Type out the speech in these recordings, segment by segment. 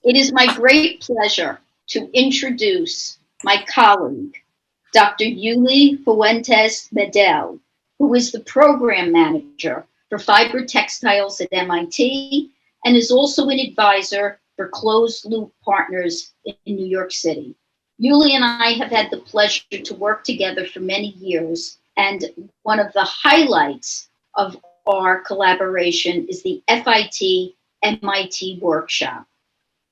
It is my great pleasure to introduce my colleague, Dr. Yuly Fuentes Medel, who is the program manager for fiber textiles at MIT and is also an advisor for closed loop partners in New York City. Yuly and I have had the pleasure to work together for many years, and one of the highlights of our collaboration is the FIT MIT workshop.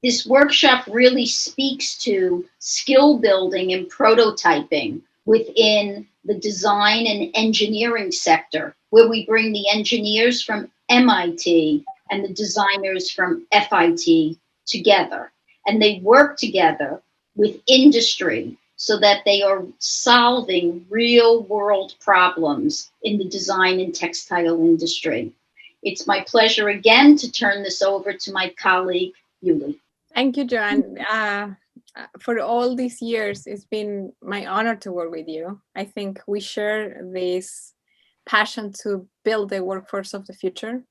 This workshop really speaks to skill building and prototyping within the design and engineering sector, where we bring the engineers from MIT and the designers from FIT together. And they work together with industry so that they are solving real world problems in the design and textile industry. It's my pleasure again to turn this over to my colleague, Yuly. Thank you, Joanne. For all these years, it's been my honor to work with you. I think we share this passion to build the workforce of the future.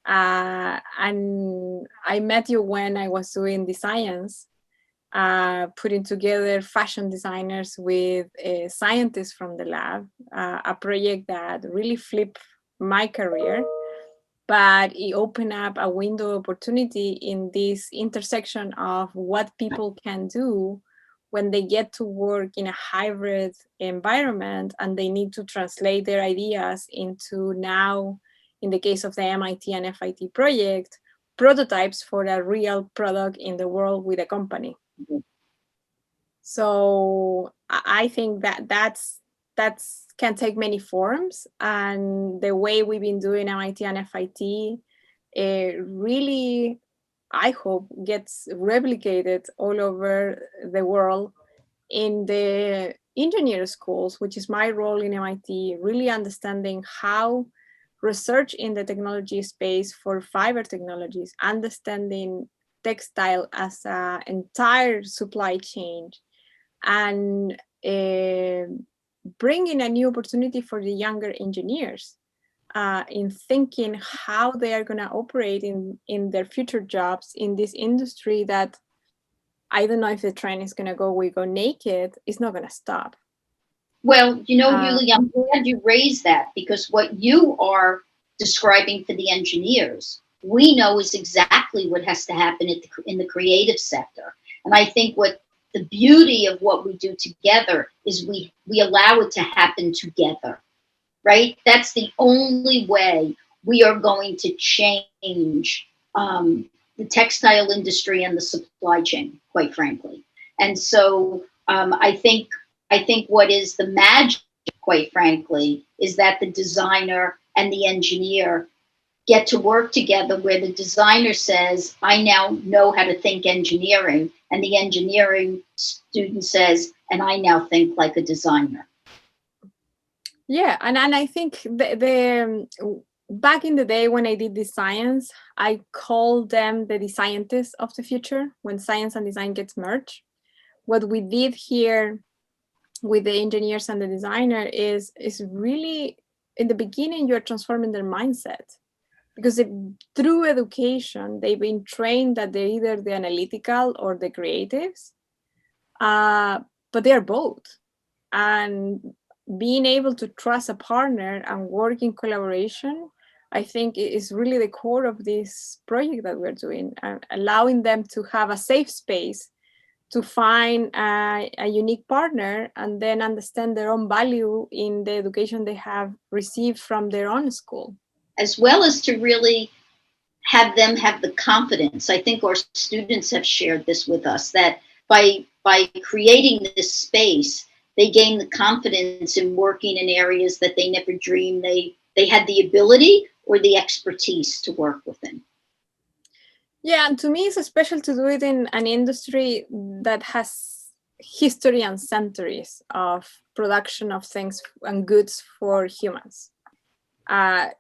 And I met you when I was doing the science, putting together fashion designers with scientists from the lab, a project that really flipped my career. But it opened up a window of opportunity in this intersection of what people can do when they get to work in a hybrid environment and they need to translate their ideas into, now, in the case of the MIT and FIT project, prototypes for a real product in the world with a company. Mm-hmm. So I think that's can take many forms, and the way we've been doing MIT and FIT really, I hope, gets replicated all over the world in the engineer schools, which is my role in MIT, really understanding how research in the technology space for fiber technologies, understanding textile as an entire supply chain, and bringing a new opportunity for the younger engineers in thinking how they are going to operate in their future jobs in this industry that, I don't know if the trend is going to go, we go naked, it's not going to stop. Well, Yuly, I'm glad you raised that, because what you are describing for the engineers, we know is exactly what has to happen in the creative sector. And I think what the beauty of what we do together is we allow it to happen together, right? That's the only way we are going to change the textile industry and the supply chain, quite frankly. And so I think what is the magic, quite frankly, is that the designer and the engineer get to work together, where the designer says, I now know how to think engineering, and the engineering student says, and I now think like a designer. Yeah, and I think the back in the day when I did this science, I called them the scientists of the future, when science and design gets merged. What we did here with the engineers and the designer is really, in the beginning, you're transforming their mindset. Because through education, they've been trained that they're either the analytical or the creatives, but they're both. And being able to trust a partner and work in collaboration, I think is really the core of this project that we're doing, allowing them to have a safe space to find a unique partner and then understand their own value in the education they have received from their own school. As well as to really have them have the confidence. I think our students have shared this with us, that by creating this space, they gain the confidence in working in areas that they never dreamed they had the ability or the expertise to work within. Yeah, and to me, it's special to do it in an industry that has history and centuries of production of things and goods for humans. And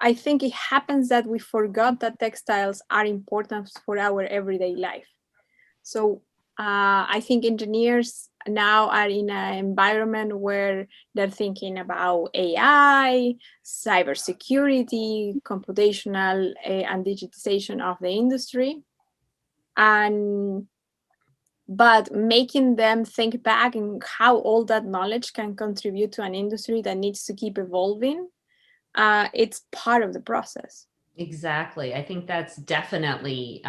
I think it happens that we forgot that textiles are important for our everyday life. So I think engineers now are in an environment where they're thinking about AI, cybersecurity, computational and digitization of the industry. But making them think back and how all that knowledge can contribute to an industry that needs to keep evolving, it's part of the process. Exactly. I think that's definitely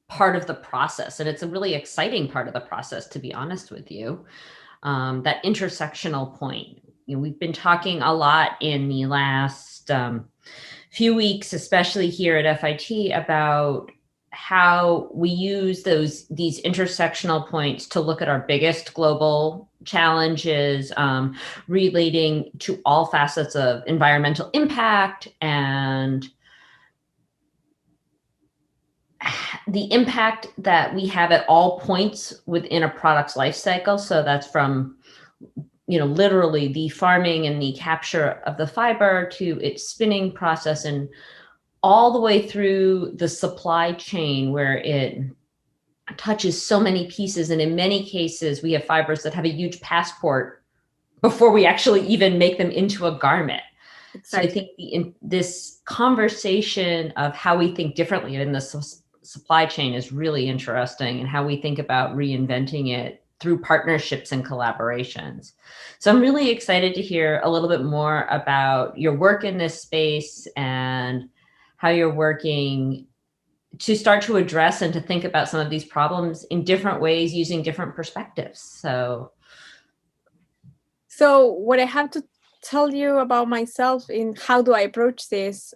part of the process. And it's a really exciting part of the process, to be honest with you. That intersectional point. We've been talking a lot in the last few weeks, especially here at FIT, about how we use these intersectional points to look at our biggest global challenges, relating to all facets of environmental impact and the impact that we have at all points within a product's life cycle. So that's from, literally the farming and the capture of the fiber to its spinning process and all the way through the supply chain where it touches so many pieces. And in many cases, we have fibers that have a huge passport before we actually even make them into a garment. Exactly. So I think this conversation of how we think differently in the supply chain is really interesting, and how we think about reinventing it through partnerships and collaborations. So I'm really excited to hear a little bit more about your work in this space and how you're working to start to address and to think about some of these problems in different ways using different perspectives. So what I have to tell you about myself in how do I approach this,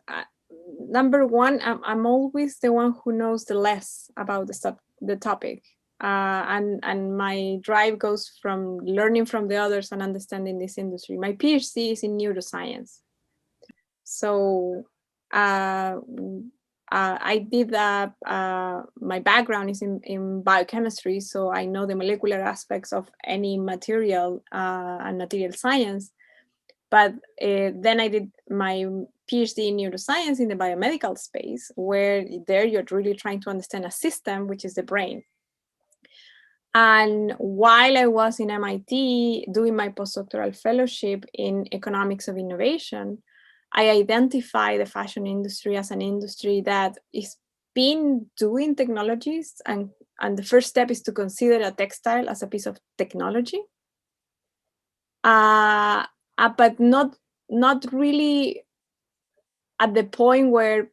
number one, I'm always the one who knows the less about the topic. And my drive goes from learning from the others and understanding this industry. My PhD is in neuroscience. So I did my background is in biochemistry, so I know the molecular aspects of any material and material science. But then I did my PhD in neuroscience in the biomedical space, where there you're really trying to understand a system, which is the brain. And while I was in MIT doing my postdoctoral fellowship in economics of innovation, I identify the fashion industry as an industry that is been doing technologies, and the first step is to consider a textile as a piece of technology, but not really at the point where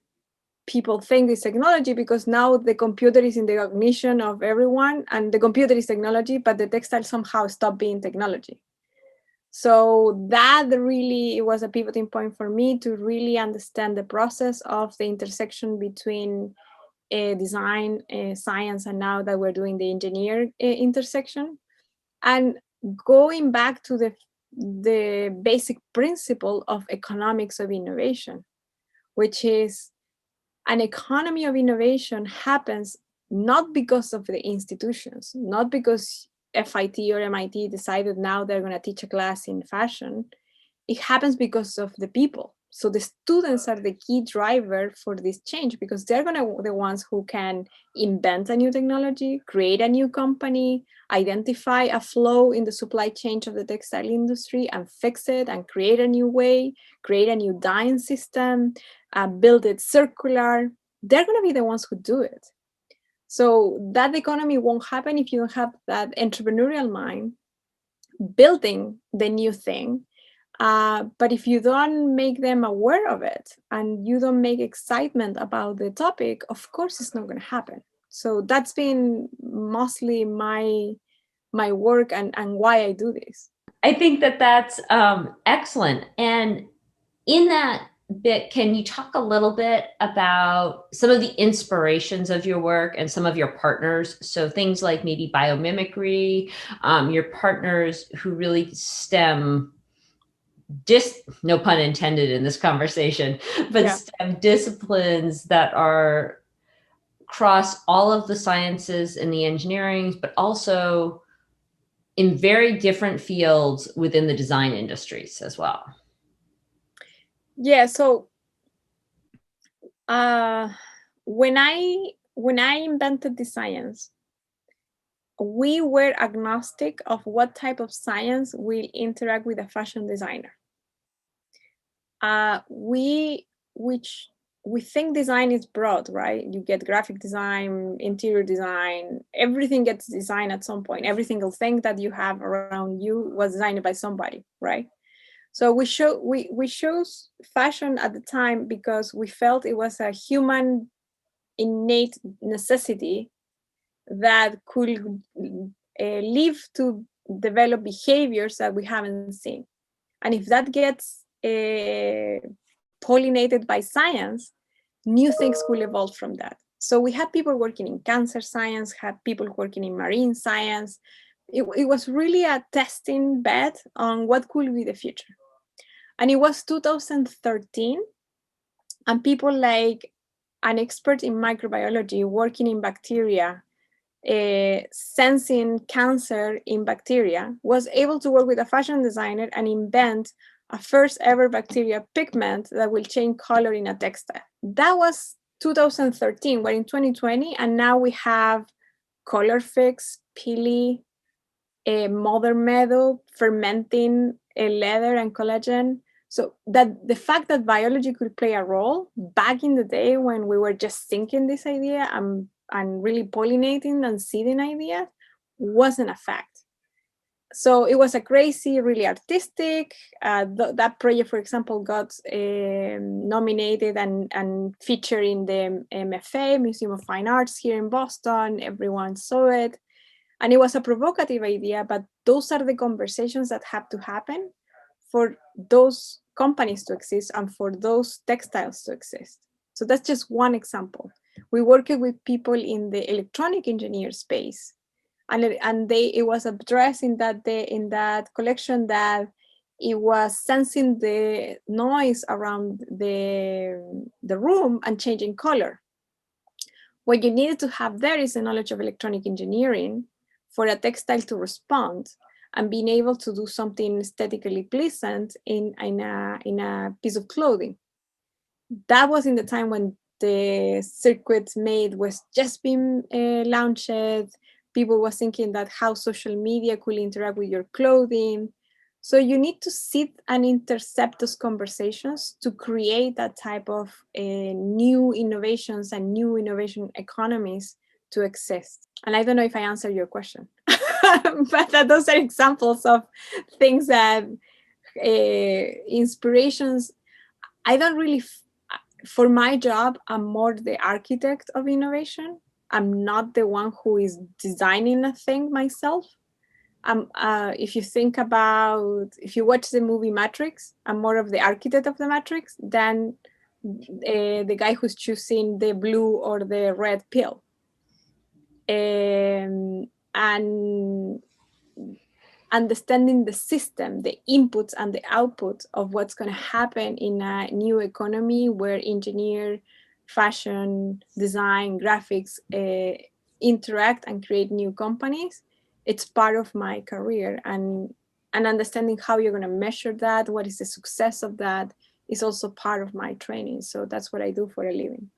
people think it's technology, because now the computer is in the cognition of everyone and the computer is technology, but the textile somehow stopped being technology. So that really was a pivoting point for me to really understand the process of the intersection between design, science, and now that we're doing the engineer intersection. And going back to the basic principle of economics of innovation, which is an economy of innovation happens not because of the institutions, not because FIT or MIT decided now they're going to teach a class in fashion. It happens because of the people. So the students are the key driver for this change, because they're the ones who can invent a new technology, create a new company, identify a flow in the supply chain of the textile industry and fix it and create a new way, create a new dyeing system, build it circular. They're going to be the ones who do it. So that economy won't happen if you don't have that entrepreneurial mind building the new thing. But if you don't make them aware of it and you don't make excitement about the topic, of course it's not going to happen. So that's been mostly my work and why I do this. I think that's excellent. And in that bit, can you talk a little bit about some of the inspirations of your work and some of your partners? So things like maybe biomimicry, your partners who really stem no pun intended in this conversation, but STEM disciplines that are across all of the sciences and the engineering, but also in very different fields within the design industries as well. Yeah, so when I invented the science, we were agnostic of what type of science will interact with a fashion designer. We think design is broad, right? You get graphic design, interior design, everything gets designed at some point. Every single thing that you have around you was designed by somebody, right? So we chose fashion at the time because we felt it was a human innate necessity that could live to develop behaviors that we haven't seen. And if that gets pollinated by science, new things could evolve from that. So we had people working in cancer science, had people working in marine science. It was really a testing bed on what could be the future. And it was 2013, and people like an expert in microbiology working in bacteria, sensing cancer in bacteria, was able to work with a fashion designer and invent a first ever bacteria pigment that will change color in a textile. That was 2013. We're in 2020, and now we have color fix, pili, mother meadow, fermenting leather and collagen. So that the fact that biology could play a role back in the day when we were just thinking this idea and really pollinating and seeding ideas wasn't a fact. So it was a crazy, really artistic. That project, for example, got nominated and featured in the MFA, Museum of Fine Arts here in Boston. Everyone saw it. And it was a provocative idea, but those are the conversations that have to happen for those companies to exist and for those textiles to exist. So that's just one example. We worked with people in the electronic engineer space, and it was addressed in that collection that it was sensing the noise around the room and changing color. What you needed to have there is a knowledge of electronic engineering for a textile to respond and being able to do something aesthetically pleasant in a piece of clothing. That was in the time when the circuit made was just being launched. People were thinking that how social media could interact with your clothing. So you need to sit and intercept those conversations to create that type of new innovations and new innovation economies to exist. And I don't know if I answered your question, but those are examples of things that inspirations. I don't really, for my job, I'm more the architect of innovation. I'm not the one who is designing a thing myself. If you watch the movie Matrix, I'm more of the architect of the Matrix than the guy who's choosing the blue or the red pill. And understanding the system, the inputs and the outputs of what's going to happen in a new economy where engineer, fashion, design, graphics interact and create new companies. It's part of my career, and understanding how you're going to measure that, what is the success of that, is also part of my training. So that's what I do for a living.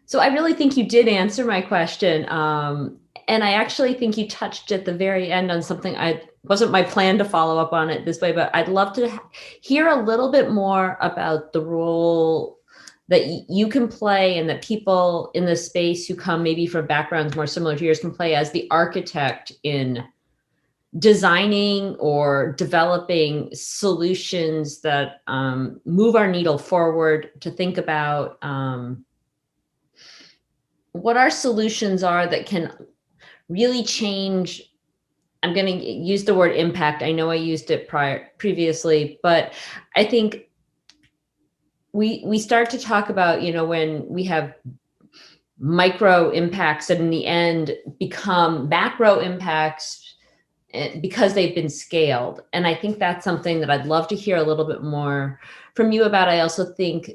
So I really think you did answer my question. And I actually think you touched at the very end on something wasn't my plan to follow up on it this way, but I'd love to hear a little bit more about the role that you can play and that people in the space who come maybe from backgrounds more similar to yours can play as the architect in designing or developing solutions that move our needle forward, to think about what our solutions are that can really change. I'm going to use the word impact. I know I used it previously, but I think we start to talk about, when we have micro impacts that in the end become macro impacts because they've been scaled. And I think that's something that I'd love to hear a little bit more from you about. I also think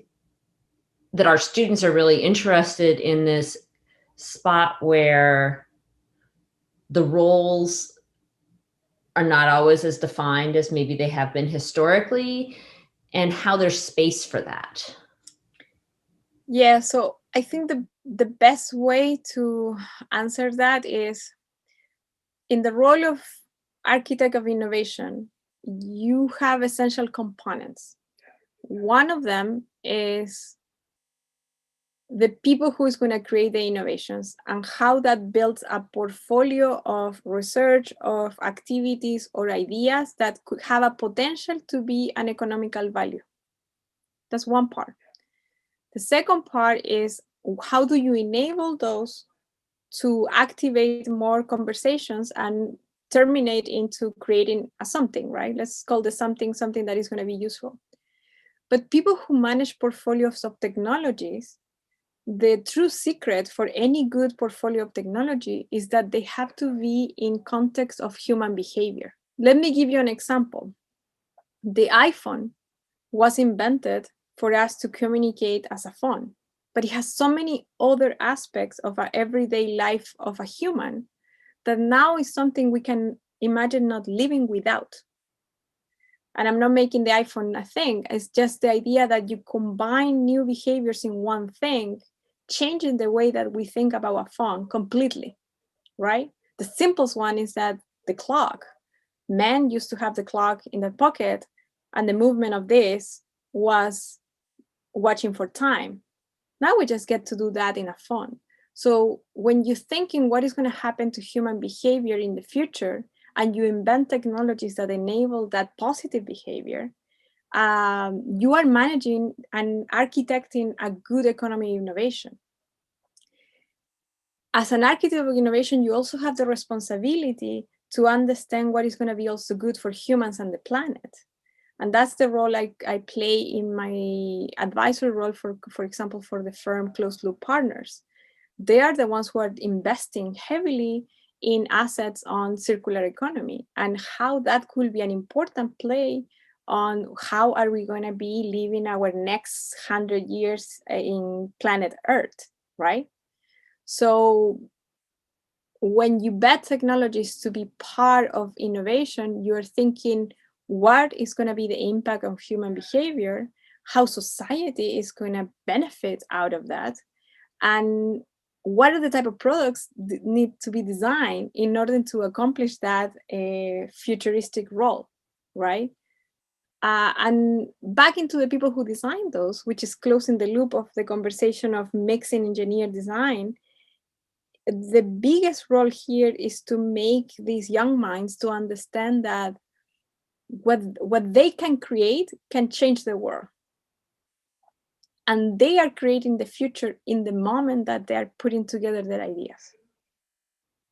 that our students are really interested in this spot where the roles are not always as defined as maybe they have been historically, and how there's space for that. Yeah, so I think the best way to answer that is in the role of architect of innovation, you have essential components. One of them is the people who is going to create the innovations and how that builds a portfolio of research, of activities or ideas that could have a potential to be an economical value. That's one part. The second part is how do you enable those to activate more conversations and terminate into creating a something, right? Let's call this something that is going to be useful. But people who manage portfolios of technologies, the true secret for any good portfolio of technology is that they have to be in context of human behavior. Let me give you an example. The iPhone was invented for us to communicate as a phone, but it has so many other aspects of our everyday life of a human that now is something we can imagine not living without. And I'm not making the iPhone a thing. It's just the idea that you combine new behaviors in one thing, changing the way that we think about a phone completely, right? The simplest one is that the clock. Men used to have the clock in their pocket, and the movement of this was watching for time. Now we just get to do that in a phone. So when you're thinking what is going to happen to human behavior in the future, and you invent technologies that enable that positive behavior, you are managing and architecting a good economy of innovation. As an architect of innovation, you also have the responsibility to understand what is going to be also good for humans and the planet. And that's the role I play in my advisory role, for example, for the firm Closed Loop Partners. They are the ones who are investing heavily in assets on circular economy and how that could be an important play on how are we going to be living our next 100 years in planet Earth, right? So when you bet technologies to be part of innovation, you're thinking, what is going to be the impact of human behavior, how society is going to benefit out of that, and what are the type of products that need to be designed in order to accomplish that futuristic role, right? And back into the people who design those, which is closing the loop of the conversation of mixing engineer design, the biggest role here is to make these young minds to understand that what they can create can change the world. And they are creating the future in the moment that they are putting together their ideas.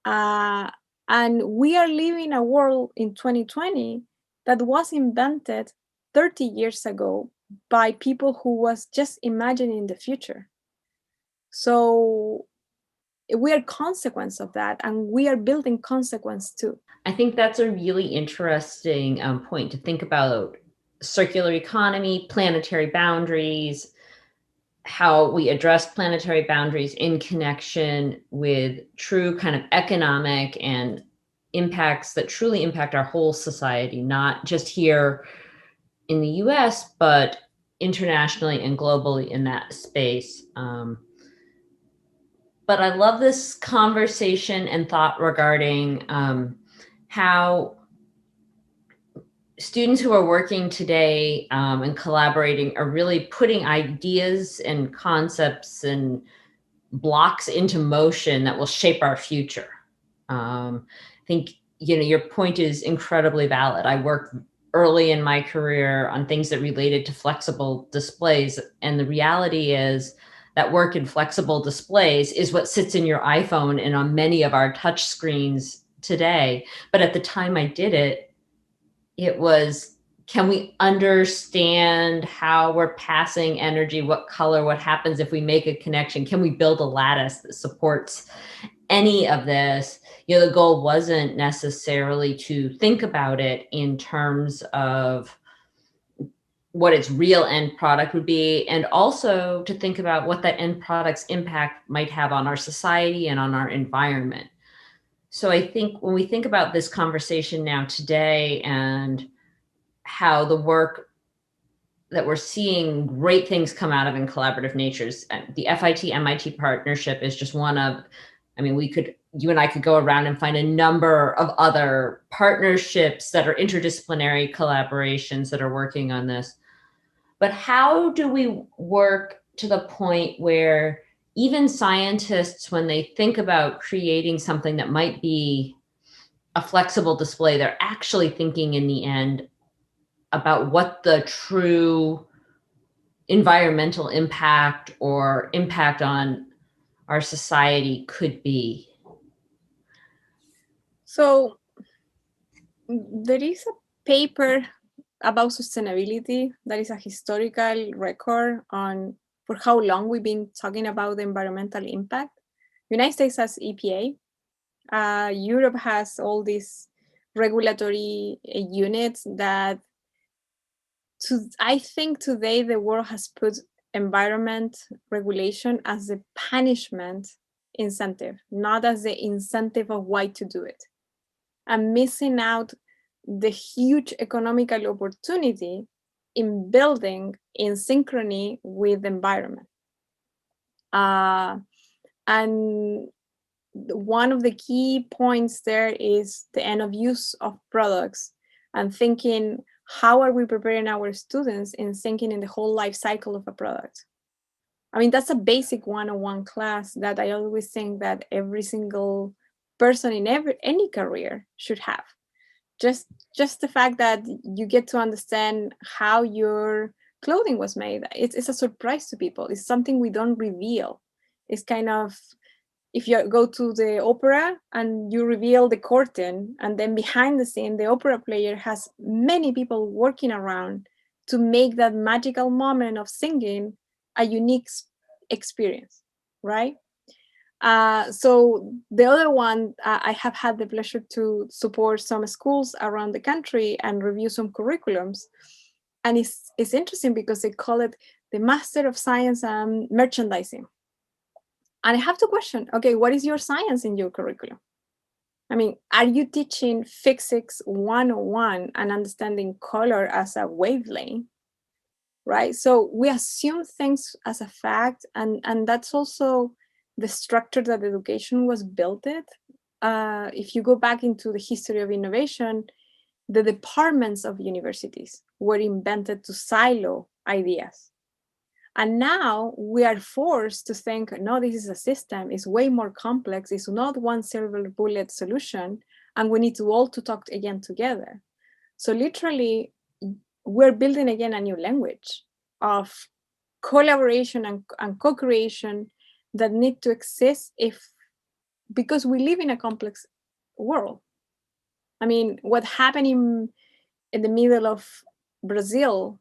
And we are living a world in 2020 that was invented 30 years ago by people who was just imagining the future. So we are consequence of that, and we are building consequence too. I think that's a really interesting point to think about circular economy, planetary boundaries, how we address planetary boundaries in connection with true kind of economic and impacts that truly impact our whole society, not just here in the US, but internationally and globally in that space. But I love this conversation and thought regarding how students who are working today and collaborating are really putting ideas and concepts and blocks into motion that will shape our future. I think, your point is incredibly valid. I worked early in my career on things that related to flexible displays. And the reality is that work in flexible displays is what sits in your iPhone and on many of our touch screens today. But at the time I did it, it was, can we understand how we're passing energy, what color, what happens if we make a connection? Can we build a lattice that supports any of this? The goal wasn't necessarily to think about it in terms of what its real end product would be, and also to think about what that end product's impact might have on our society and on our environment. So I think when we think about this conversation now today and how the work that we're seeing great things come out of in collaborative natures, the FIT-MIT partnership is just one of I mean, you and I could go around and find a number of other partnerships that are interdisciplinary collaborations that are working on this. But how do we work to the point where even scientists, when they think about creating something that might be a flexible display, they're actually thinking in the end about what the true environmental impact or impact on our society could be? So there is a paper about sustainability that is a historical record on for how long we've been talking about the environmental impact. United States has EPA. Europe has all these regulatory units that I think today the world has put environment regulation as the punishment incentive, not as the incentive of why to do it. And missing out the huge economical opportunity in building in synchrony with the environment. And one of the key points there is the end of use of products and thinking, how are we preparing our students in thinking in the whole life cycle of a product? I mean, that's a basic 101 class that I always think that every single person in any career should have. Just the fact that you get to understand how your clothing was made. It's a surprise to people. It's something we don't reveal. It's kind of, if you go to the opera and you reveal the curtain, and then behind the scene, the opera player has many people working around to make that magical moment of singing a unique experience, right? So the other one, I have had the pleasure to support some schools around the country and review some curriculums. And it's interesting because they call it the Master of Science and Merchandising. And I have to question, okay, what is your science in your curriculum? I mean, are you teaching Physics 101 and understanding color as a wavelength, right? So we assume things as a fact, and that's also the structure that education was built in. If you go back into the history of innovation, the departments of universities were invented to silo ideas. And now we are forced to think, no, this is a system, it's way more complex, it's not one silver bullet solution, and we need to all to talk again together. So literally, we're building again a new language of collaboration and co-creation that need to exist because we live in a complex world. I mean, what happened in the middle of Brazil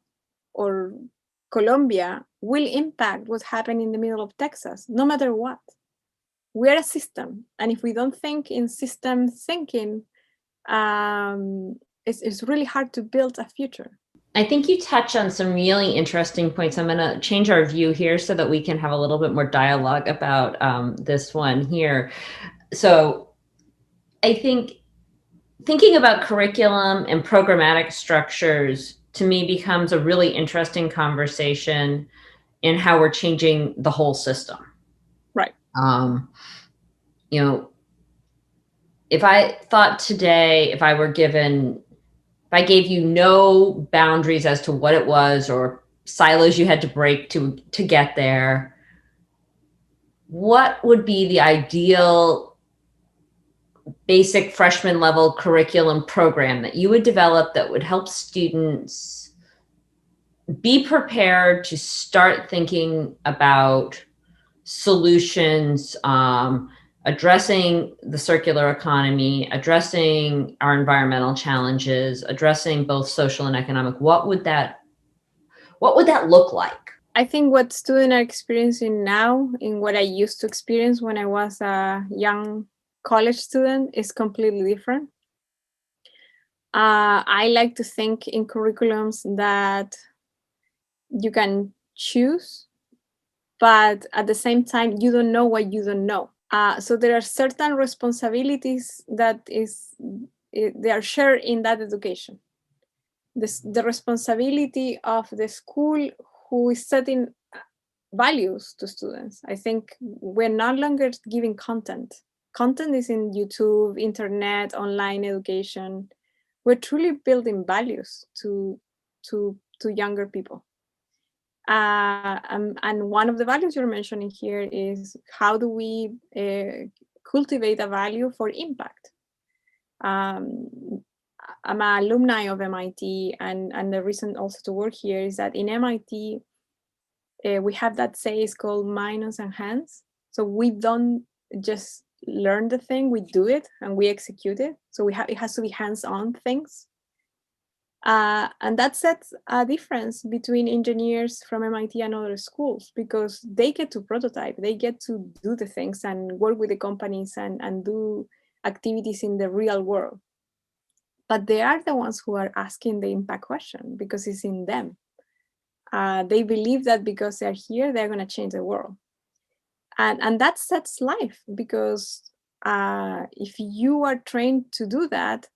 or Colombia will impact what's happening in the middle of Texas, no matter what. We are a system, and if we don't think in system thinking, it's really hard to build a future. I think you touch on some really interesting points. I'm going to change our view here so that we can have a little bit more dialogue about this one here. So I think thinking about curriculum and programmatic structures to me becomes a really interesting conversation in how we're changing the whole system. Right. You know, if I thought today, if I gave you no boundaries as to what it was or silos you had to break to get there, what would be the ideal basic freshman level curriculum program that you would develop that would help students be prepared to start thinking about solutions, addressing the circular economy, addressing our environmental challenges, addressing both social and economic? What would that look like? I think what students are experiencing now in what I used to experience when I was a young college student is completely different. I like to think in curriculums that you can choose, but at the same time, you don't know what you don't know. So there are certain responsibilities that they are shared in that education. The responsibility of the school who is setting values to students. I think we're no longer giving content. content is in YouTube, internet, online education. We're truly building values to younger people. And one of the values you're mentioning here is how do we cultivate a value for impact. I'm an alumni of MIT, and the reason also to work here is that in MIT, we have that saying called minds and hands. So we don't just learn the thing, we do it and we execute it. So it has to be hands-on things. And that sets a difference between engineers from MIT and other schools, because they get to prototype, they get to do the things and work with the companies and do activities in the real world. But they are the ones who are asking the impact question because it's in them. They believe that because they're here, they're going to change the world. And that sets life, because if you are trained to do that,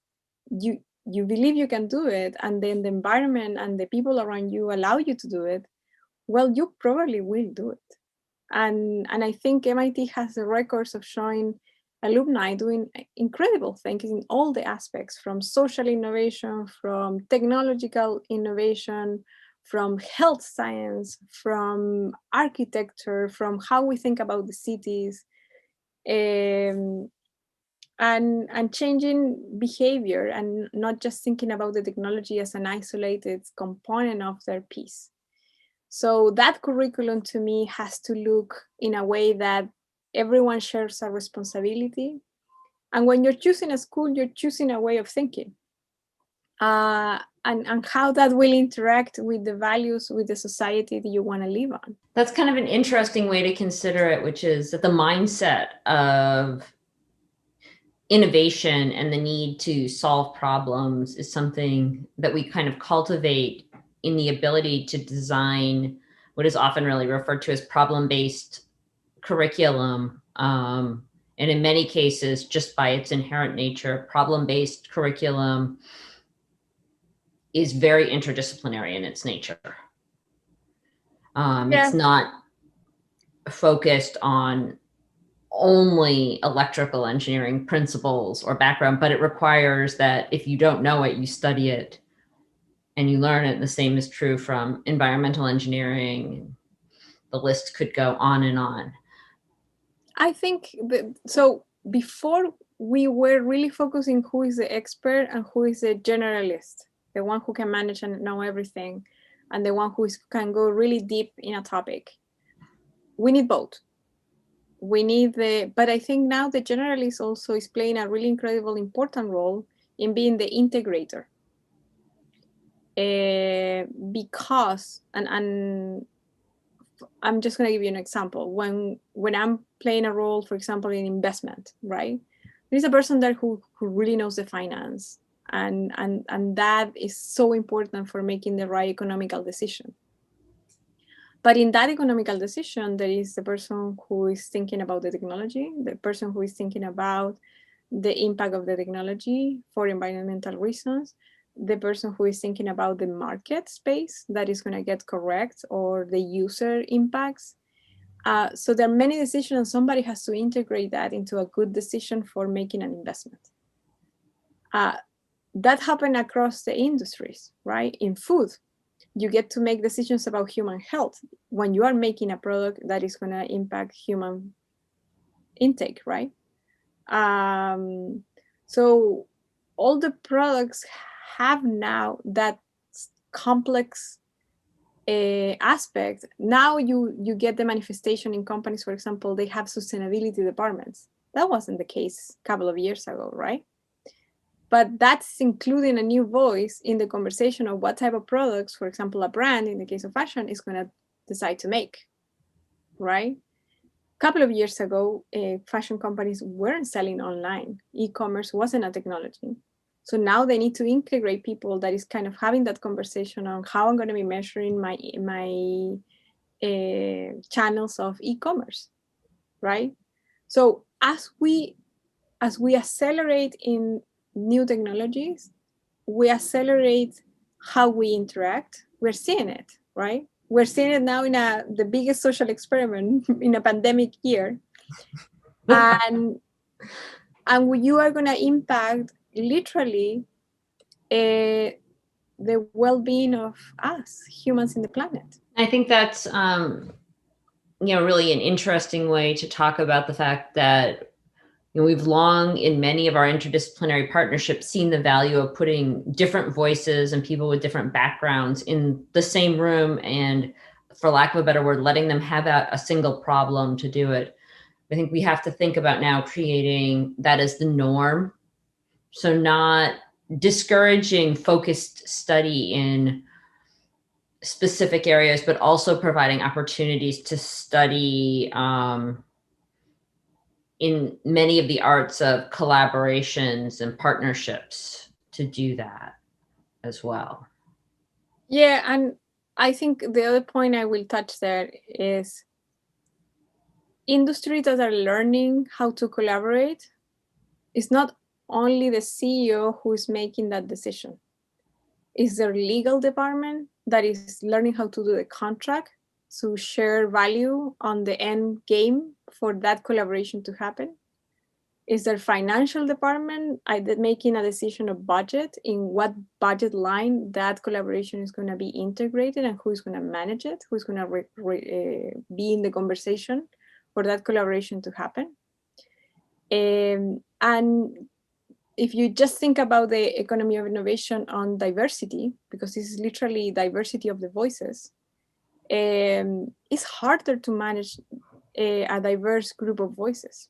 you believe you can do it, and then the environment and the people around you allow you to do it, well, you probably will do it. And I think MIT has the records of showing alumni doing incredible things in all the aspects, from social innovation, from technological innovation, from health science, from architecture, from how we think about the cities, and changing behavior, and not just thinking about the technology as an isolated component of their piece. So that curriculum to me has to look in a way that everyone shares a responsibility. And when you're choosing a school, you're choosing a way of thinking. And how that will interact with the values, with the society that you want to live on. That's kind of an interesting way to consider it, which is that the mindset of innovation and the need to solve problems is something that we kind of cultivate in the ability to design what is often really referred to as problem-based curriculum. And in many cases, just by its inherent nature, problem-based curriculum is very interdisciplinary in its nature. It's not focused on only electrical engineering principles or background, but it requires that if you don't know it, you study it and you learn it. The same is true from environmental engineering. The list could go on and on. I think so before we were really focusing who is the expert and who is the generalist, the one who can manage and know everything, and the one who can go really deep in a topic. We need both. We need but I think now the generalist also is playing a really incredible, important role in being the integrator. Because, and I'm just going to give you an example. When I'm playing a role, for example, in investment, right? There's a person there who really knows the finance, and that is so important for making the right economical decision. But in that economical decision, there is the person who is thinking about the technology, the person who is thinking about the impact of the technology for environmental reasons, the person who is thinking about the market space that is going to get correct, or the user impacts. So there are many decisions, and somebody has to integrate that into a good decision for making an investment. That happened across the industries, right? In food, you get to make decisions about human health when you are making a product that is going to impact human intake, right? So all the products have now that complex aspect. Now you get the manifestation in companies, for example, they have sustainability departments. That wasn't the case a couple of years ago, right? But that's including a new voice in the conversation of what type of products, for example, a brand, in the case of fashion, is going to decide to make, right? A couple of years ago, fashion companies weren't selling online. E-commerce wasn't a technology. So now they need to integrate people that is kind of having that conversation on how I'm going to be measuring my channels of e-commerce, right? So as we accelerate in new technologies, we accelerate how we interact. We're seeing it, right? We're seeing it now in the biggest social experiment in a pandemic year. And And you are going to impact literally the well-being of us humans in the planet. I think that's really an interesting way to talk about the fact that we've long, in many of our interdisciplinary partnerships, seen the value of putting different voices and people with different backgrounds in the same room, and, for lack of a better word, letting them have a single problem to do it. I think we have to think about now creating that as the norm. So not discouraging focused study in specific areas, but also providing opportunities to study in many of the arts of collaborations and partnerships to do that as well. Yeah, and I think the other point I will touch there is industries that are learning how to collaborate. It's not only the CEO who is making that decision. It's their legal department that is learning how to do the contract to share value on the end game for that collaboration to happen. Is their financial department making a decision of budget, in what budget line that collaboration is going to be integrated, and who is going to manage it, who's going to be in the conversation for that collaboration to happen. And if you just think about the economy of innovation on diversity, because this is literally diversity of the voices, it's harder to manage a diverse group of voices.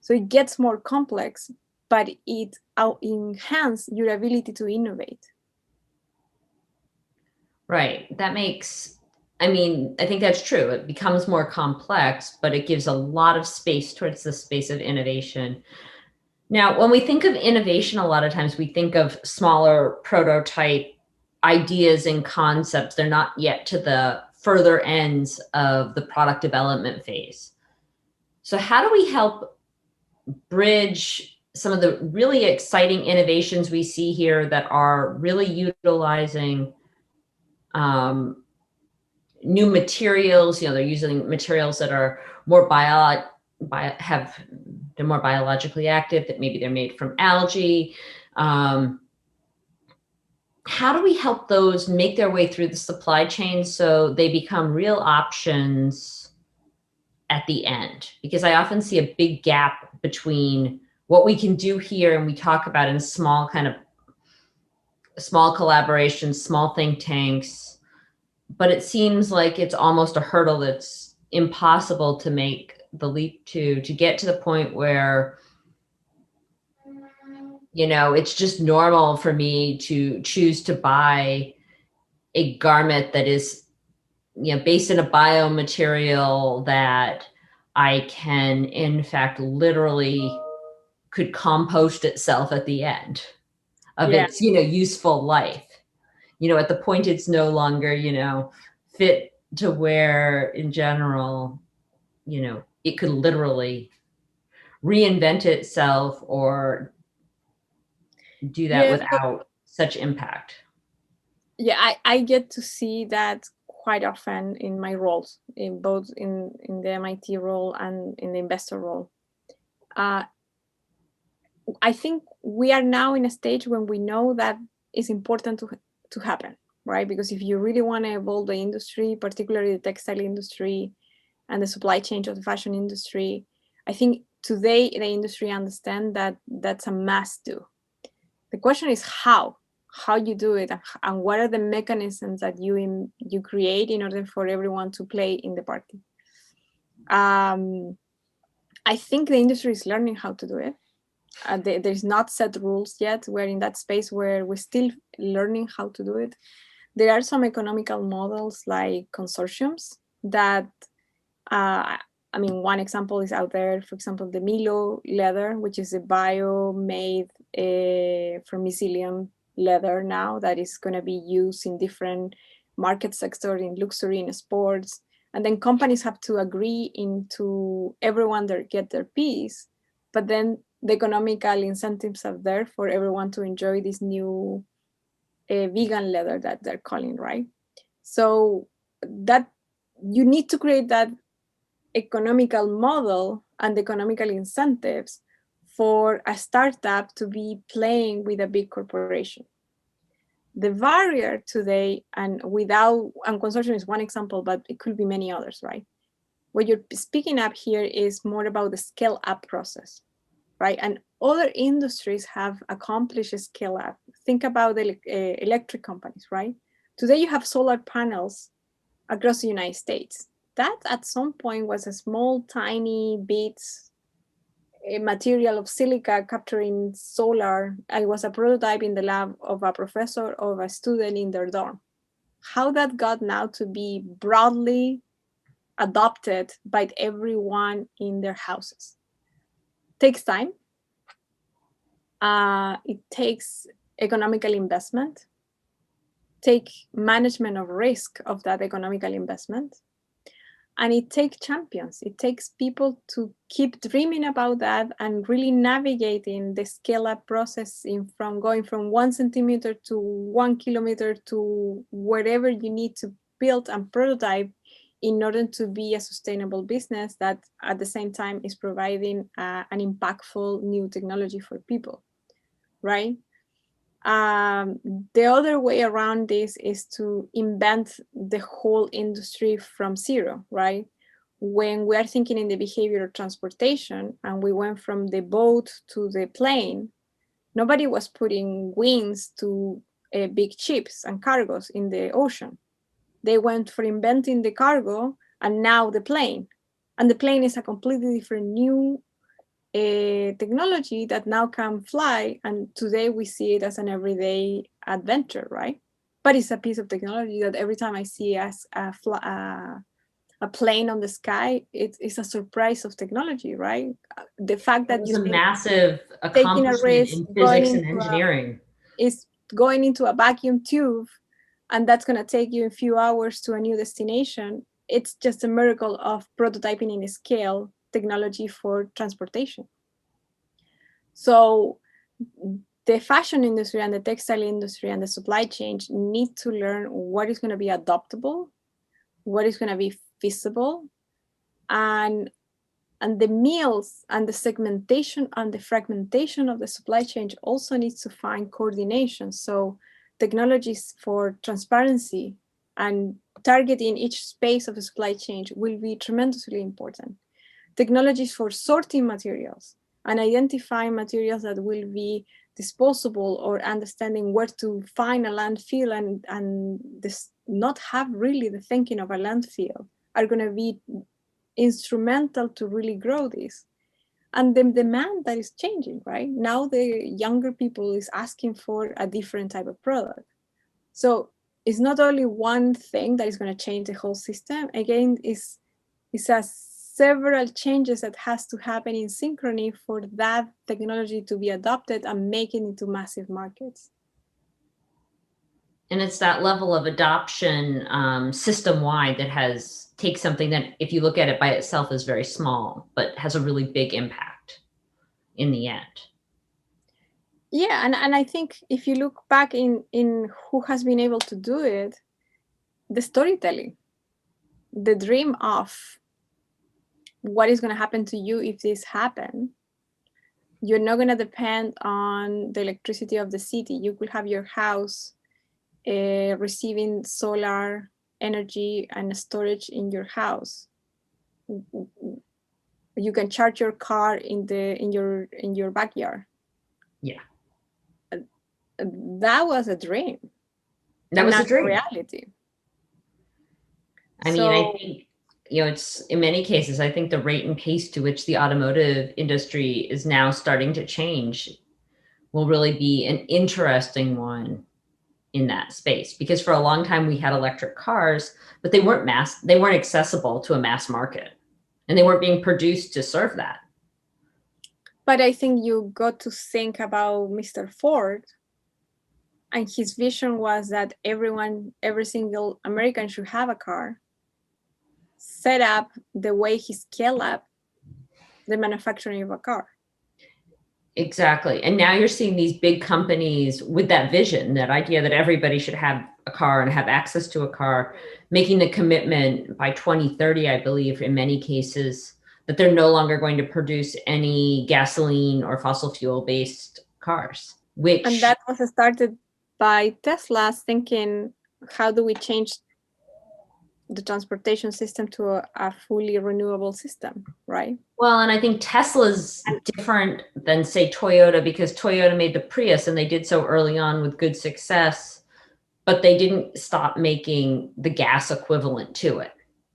So it gets more complex, but it enhances your ability to innovate. Right. I think that's true. It becomes more complex, but it gives a lot of space towards the space of innovation. Now, when we think of innovation, a lot of times we think of smaller prototype ideas and concepts. They're not yet to the further ends of the product development phase. So how do we help bridge some of the really exciting innovations we see here that are really utilizing new materials? They're using materials that are more they're more biologically active, that maybe they're made from algae. How do we help those make their way through the supply chain so they become real options at the end? Because I often see a big gap between what we can do here and we talk about in small collaborations, small think tanks, but it seems like it's almost a hurdle that's impossible to make the leap to get to the point where, it's just normal for me to choose to buy a garment that is, based in a biomaterial that I can, in fact, literally could compost itself at the end of its, useful life. At the point it's no longer, fit to wear in general, it could literally reinvent itself or do that without such impact. Yeah, I get to see that quite often in my roles, in both in the MIT role and in the investor role. I think we are now in a stage when we know that it's important to happen, right? Because if you really want to evolve the industry, particularly the textile industry and the supply chain of the fashion industry, I think today the industry understands that that's a must do. The question is how you do it, and what are the mechanisms that you create in order for everyone to play in the party. I think the industry is learning how to do it. There's not set rules yet. We're in that space where we're still learning how to do it. There are some economical models like consortiums that, one example is out there, for example, the Milo leather, which is a bio-made from mycelium leather now that is going to be used in different market sectors, in luxury, in sports. And then companies have to agree into everyone get their piece, but then the economical incentives are there for everyone to enjoy this new vegan leather that they're calling, right? So that you need to create that economical model and economical incentives for a startup to be playing with a big corporation. The barrier today, and consortium is one example, but it could be many others, right? What you're speaking up here is more about the scale up process, right? And other industries have accomplished a scale up. Think about the electric companies, right? Today you have solar panels across the United States. That at some point was a small, tiny bits, a material of silica capturing solar. It was a prototype in the lab of a professor or a student in their dorm. How that got now to be broadly adopted by everyone in their houses takes time. It takes economical investment, take management of risk of that economical investment, and it takes champions. It takes people to keep dreaming about that and really navigating the scale-up process from going from 1 centimeter to 1 kilometer to wherever you need to build and prototype in order to be a sustainable business that at the same time is providing an impactful new technology for people, right? The other way around this is to invent the whole industry from zero, right? When we are thinking in the behavior of transportation and we went from the boat to the plane, nobody was putting wings to big ships and cargos in the ocean. They went for inventing the cargo and now the plane. And the plane is a completely different new technology that now can fly, and today we see it as an everyday adventure, right? But it's a piece of technology that every time I see as a plane on the sky, it's a surprise of technology, right? The fact that It was a massive taking a accomplishment risk, in physics and engineering. Is going into a vacuum tube, and that's going to take you a few hours to a new destination. It's just a miracle of prototyping in scale technology for transportation. So the fashion industry and the textile industry and the supply chain need to learn what is going to be adoptable, what is going to be feasible, and the mills and the segmentation and the fragmentation of the supply chain also needs to find coordination. So technologies for transparency and targeting each space of the supply chain will be tremendously important. Technologies for sorting materials and identifying materials that will be disposable, or understanding where to find a landfill and this not have really the thinking of a landfill are going to be instrumental to really grow this. And the demand that is changing, right? Now the younger people is asking for a different type of product. So it's not only one thing that is going to change the whole system. Again, it's a several changes that has to happen in synchrony for that technology to be adopted and make it into massive markets. And it's that level of adoption system-wide that takes something that, if you look at it by itself, is very small, but has a really big impact in the end. Yeah, and I think if you look back in who has been able to do it, the storytelling, the dream of what is going to happen to you if this happens. You're not going to depend on the electricity of the city. You could have your house receiving solar energy and storage in your house. You can charge your car in your backyard. Yeah, that was a dream. That was a dream. Reality. I mean, I think, it's in many cases, I think the rate and pace to which the automotive industry is now starting to change will really be an interesting one in that space, because for a long time we had electric cars, but they weren't accessible to a mass market, and they weren't being produced to serve that. But I think you got to think about Mr. Ford, and his vision was that every single American should have a car, set up the way he scaled up the manufacturing of a car. Exactly. And now you're seeing these big companies with that vision, that idea that everybody should have a car and have access to a car, making the commitment by 2030, I believe, in many cases, that they're no longer going to produce any gasoline or fossil fuel based cars, which. And that was started by Tesla thinking, how do we change the transportation system to a fully renewable system, right? Well, and I think Tesla's different than, say, Toyota, because Toyota made the Prius and they did so early on with good success, but they didn't stop making the gas equivalent to it.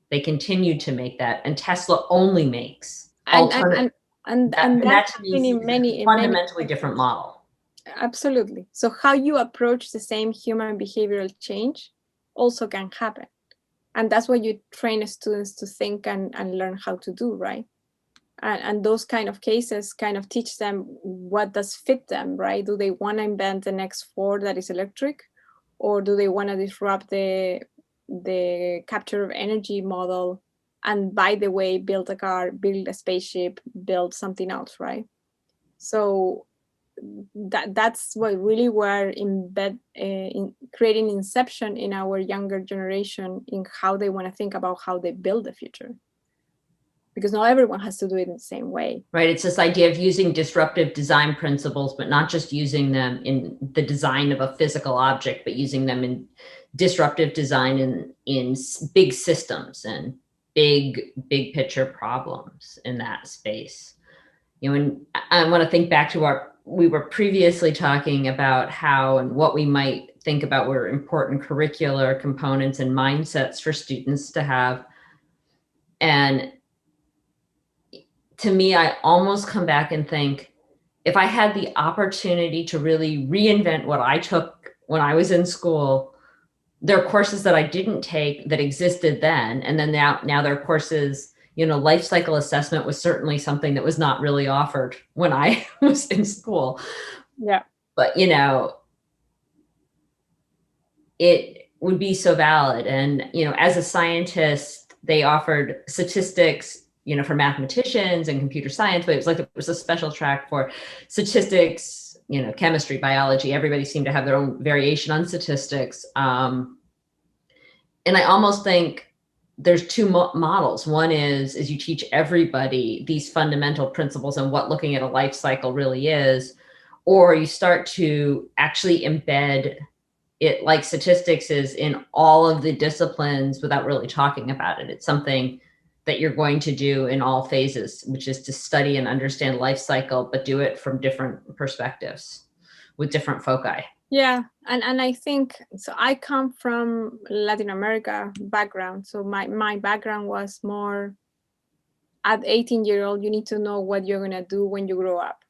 They continued to make that, and Tesla only makes alternative. And that that's to me is in a fundamentally different model. Absolutely. So how you approach the same human behavioral change also can happen. And that's what you train students to think and learn how to do, right? And those kind of cases kind of teach them what does fit them, right? Do they want to invent the next Ford that is electric, or do they want to disrupt the capture of energy model, and by the way, build a car, build a spaceship, build something else, right? So that's what really we're in creating inception in our younger generation in how they want to think about how they build the future, because not everyone has to do it in the same way. Right. It's this idea of using disruptive design principles, but not just using them in the design of a physical object, but using them in disruptive design in big systems and big picture problems in that space. You know, and I want to think back to we were previously talking about how and what we might think about were important curricular components and mindsets for students to have. And to me, I almost come back and think, if I had the opportunity to really reinvent what I took when I was in school, there are courses that I didn't take that existed then. And then now there are courses, you know, life cycle assessment was certainly something that was not really offered when I was in school. Yeah. But, you know, it would be so valid. And, you know, as a scientist, they offered statistics, you know, for mathematicians and computer science, but it was like there was a special track for statistics, you know, chemistry, biology. Everybody seemed to have their own variation on statistics. And I almost think there's two models. One is you teach everybody these fundamental principles and what looking at a life cycle really is, or you start to actually embed it, like statistics is, in all of the disciplines without really talking about it. It's something that you're going to do in all phases, which is to study and understand life cycle, but do it from different perspectives with different foci. Yeah, and I think, so I come from Latin America background. So my background was more, at 18-year-old, you need to know what you're gonna do when you grow up.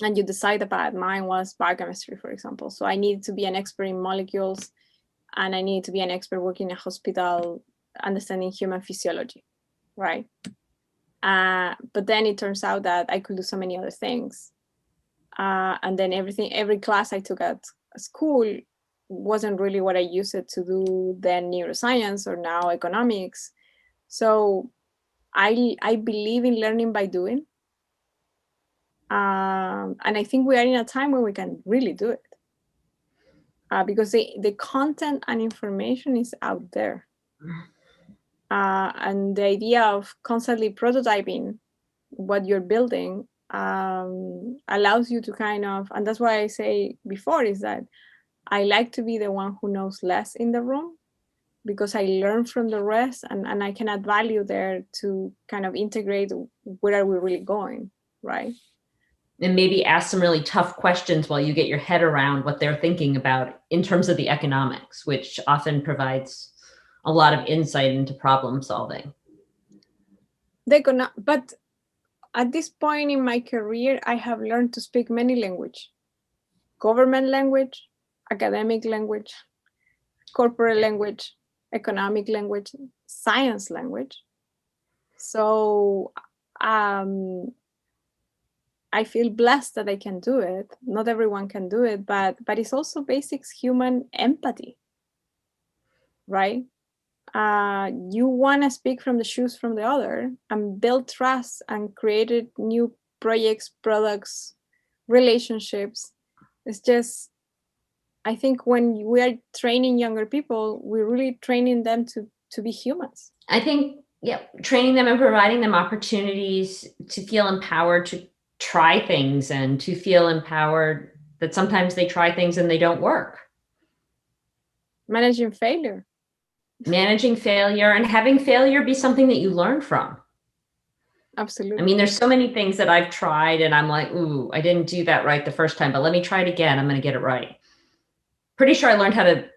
And you decide about it. Mine was biochemistry, for example. So I needed to be an expert in molecules, and I needed to be an expert working in a hospital, understanding human physiology, right? But then it turns out that I could do so many other things. And then every class I took at school wasn't really what I used it to do then, neuroscience or now economics. So I believe in learning by doing. And I think we are in a time where we can really do it. Because the content and information is out there. And the idea of constantly prototyping what you're building allows you to kind of, and that's why I say before is that I like to be the one who knows less in the room, because I learn from the rest and I can add value there to kind of integrate where are we really going, right? And maybe ask some really tough questions while you get your head around what they're thinking about in terms of the economics, which often provides a lot of insight into problem solving. But at this point in my career, I have learned to speak many languages: government language, academic language, corporate language, economic language, science language. So I feel blessed that I can do it. Not everyone can do it, but it's also basics human empathy, right? You want to speak from the shoes from the other and build trust and create new projects, products, relationships. It's just, I think when we are training younger people, we're really training them to be humans. I think, yeah, training them and providing them opportunities to feel empowered to try things and to feel empowered that sometimes they try things and they don't work. Managing failure. Managing failure and having failure be something that you learn from. Absolutely. I mean, there's so many things that I've tried and I'm like, ooh, I didn't do that right the first time, but let me try it again. I'm going to get it right. Pretty sure I learned how to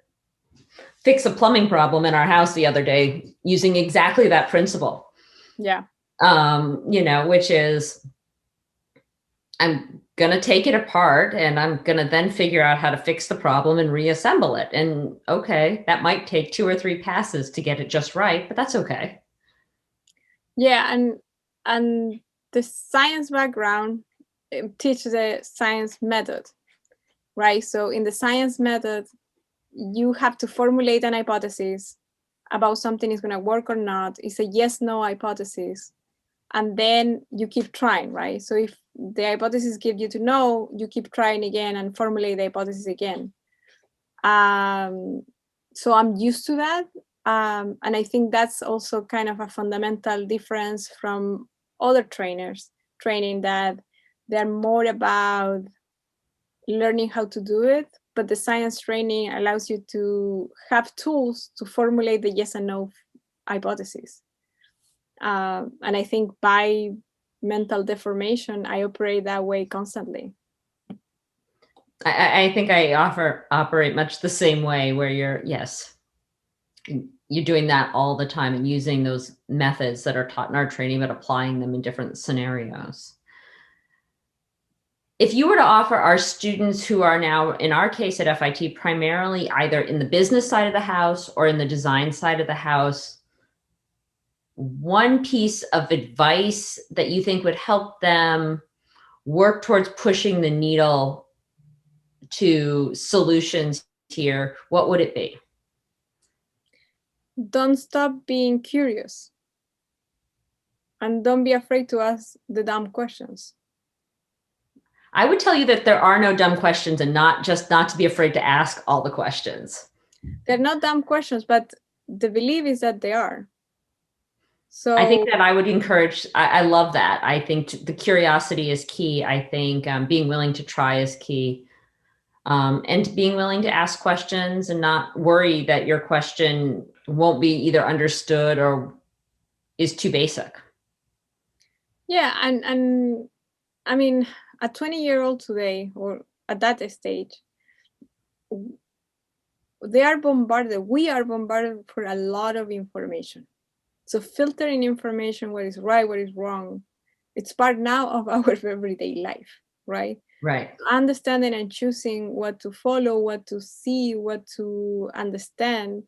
fix a plumbing problem in our house the other day using exactly that principle. Yeah. Which is, I'm going to take it apart and I'm going to then figure out how to fix the problem and reassemble it. And okay, that might take 2 or 3 passes to get it just right, but that's okay. Yeah. And the science background teaches the science method, right? So in the science method, you have to formulate an hypothesis about something is going to work or not. It's a yes-no hypothesis. And then you keep trying, right? So if the hypothesis gives you to no, you keep trying again and formulate the hypothesis again. So I'm used to that. And I think that's also kind of a fundamental difference from other training that they're more about learning how to do it, but the science training allows you to have tools to formulate the yes and no hypothesis. And I think by mental deformation, I operate that way constantly. I think I operate much the same way where you're doing that all the time and using those methods that are taught in our training, but applying them in different scenarios. If you were to offer our students who are now, in our case at FIT, primarily either in the business side of the house or in the design side of the house, one piece of advice that you think would help them work towards pushing the needle to solutions here, what would it be? Don't stop being curious. And don't be afraid to ask the dumb questions. I would tell you that there are no dumb questions and not to be afraid to ask all the questions. They're not dumb questions, but the belief is that they are. So I think that I would encourage, I love that. I think the curiosity is key. I think being willing to try is key. And being willing to ask questions and not worry that your question won't be either understood or is too basic. Yeah, and I mean, a 20-year-old today, or at that stage, we are bombarded for a lot of information. So filtering information, what is right, what is wrong, it's part now of our everyday life, right? Right. Understanding and choosing what to follow, what to see, what to understand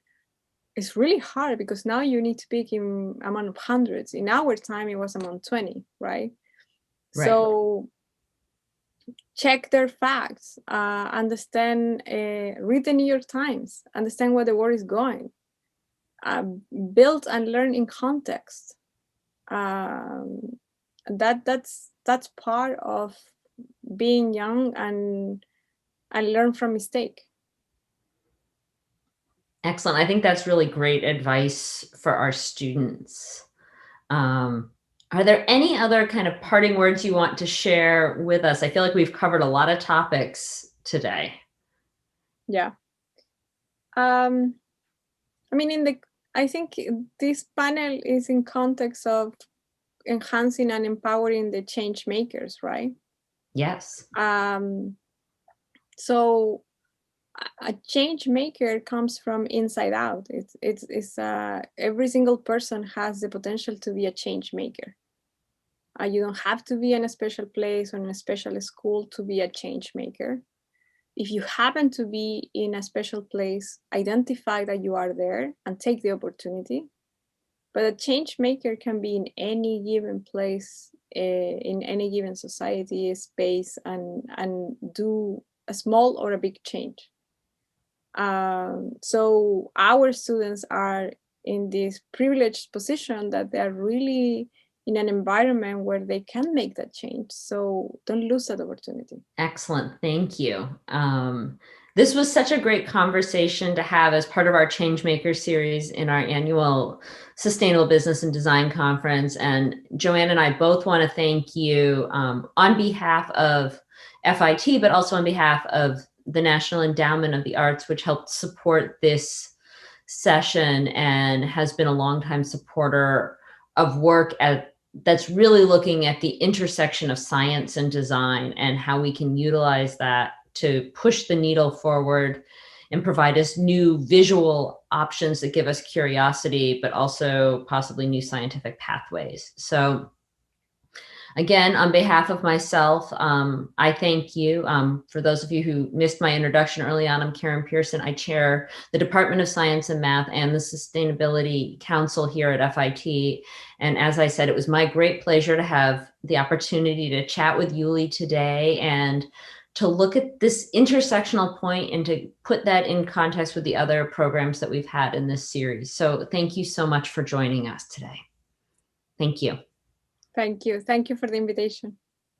is really hard because now you need to pick in among of hundreds. In our time, it was among 20, right? So check their facts, understand, read the New York Times, understand where the world is going, build and learn in context. That's part of being young and learn from mistake. Excellent. I think that's really great advice for our students. Are there any other kind of parting words you want to share with us? I feel like we've covered a lot of topics today. Yeah. I mean, I think this panel is in context of enhancing and empowering the change makers, right? Yes. So a change maker comes from inside out. It's every single person has the potential to be a change maker. You don't have to be in a special place or in a special school to be a change maker. If you happen to be in a special place, identify that you are there and take the opportunity. But a change maker can be in any given place, in any given society, space, and do a small or a big change. So our students are in this privileged position that they're really in an environment where they can make that change. So don't lose that opportunity. Excellent. Thank you. This was such a great conversation to have as part of our Changemakers series in our annual Sustainable Business and Design Conference. And Joanne and I both want to thank you on behalf of FIT, but also on behalf of the National Endowment of the Arts, which helped support this session and has been a longtime supporter of work that's really looking at the intersection of science and design and how we can utilize that to push the needle forward and provide us new visual options that give us curiosity, but also possibly new scientific pathways. So again, on behalf of myself, I thank you. For those of you who missed my introduction early on, I'm Karen Pearson. I chair the Department of Science and Math and the Sustainability Council here at FIT. And as I said, it was my great pleasure to have the opportunity to chat with Yuly today and to look at this intersectional point and to put that in context with the other programs that we've had in this series. So thank you so much for joining us today. Thank you. Thank you. Thank you for the invitation.